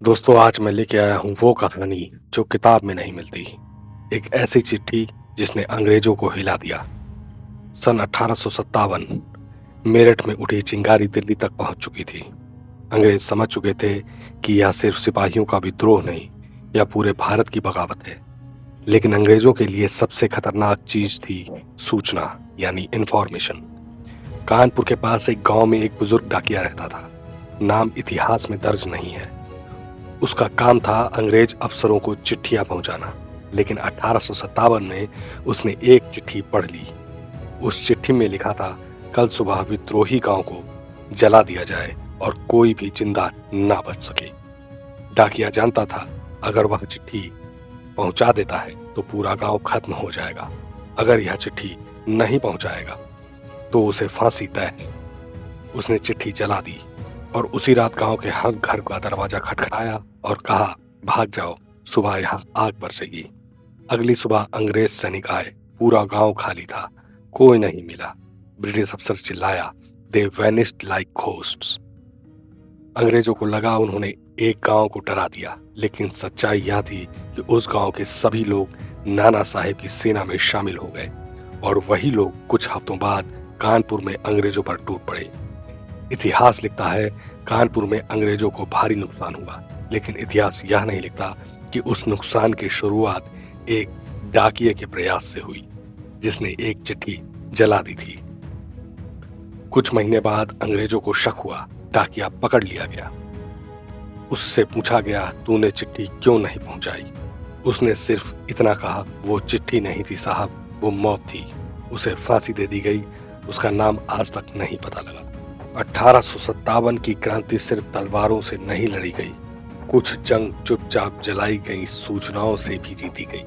दोस्तों, आज मैं लेके आया हूँ वो कहानी जो किताब में नहीं मिलती। एक ऐसी चिट्ठी जिसने अंग्रेजों को हिला दिया। सन 1857 मेरठ में उठी चिंगारी दिल्ली तक पहुंच चुकी थी। अंग्रेज समझ चुके थे कि यह सिर्फ सिपाहियों का विद्रोह नहीं, यह पूरे भारत की बगावत है। लेकिन अंग्रेजों के लिए सबसे खतरनाक चीज थी सूचना, यानी इंफॉर्मेशन। कानपुर के पास एक गांव में एक बुजुर्ग डाकिया रहता था। नाम इतिहास में दर्ज नहीं है। उसका काम था अंग्रेज अफसरों को चिट्ठियां पहुंचाना। लेकिन 1857 में उसने एक चिट्ठी पढ़ ली। उस चिट्ठी में लिखा था, कल सुबह विद्रोही गांव को जला दिया जाए और कोई भी जिंदा ना बच सके। डाकिया जानता था, अगर वह चिट्ठी पहुंचा देता है तो पूरा गांव खत्म हो जाएगा। अगर यह चिट्ठी नहीं पहुंचाएगा तो उसे फांसी तय है। उसने चिट्ठी जला दी और उसी रात गांव के हर घर का दरवाजा खटखटाया और कहा, भाग जाओ, सुबह यहाँ आग बरसेगी। अगली सुबह अंग्रेज सैनिक आए। पूरा गांव खाली था, कोई नहीं मिला। ब्रिटिश अफसर चिल्लाया, दे वेनिस्ड लाइक घोस्ट्स। अंग्रेजों को लगा उन्होंने एक गांव को डरा दिया, लेकिन सच्चाई यह थी कि उस गांव के सभी लोग नाना साहेब की सेना में शामिल हो गए और वही लोग कुछ हफ्तों बाद कानपुर में अंग्रेजों पर टूट पड़े। इतिहास लिखता है, कानपुर में अंग्रेजों को भारी नुकसान हुआ, लेकिन इतिहास यह नहीं लिखता कि उस नुकसान की शुरुआत एक डाकिये के प्रयास से हुई, जिसने एक चिट्ठी जला दी थी। कुछ महीने बाद अंग्रेजों को शक हुआ, डाकिया पकड़ लिया गया। उससे पूछा गया, तूने चिट्ठी क्यों नहीं पहुंचाई? उसने सिर्फ इतना कहा, वो चिट्ठी नहीं थी साहब, वो मौत थी। उसे फांसी दे दी गई। उसका नाम आज तक नहीं पता लगा। 1857 की क्रांति सिर्फ तलवारों से नहीं लड़ी गई, कुछ जंग चुपचाप जलाई गई सूचनाओं से भी जीती गई।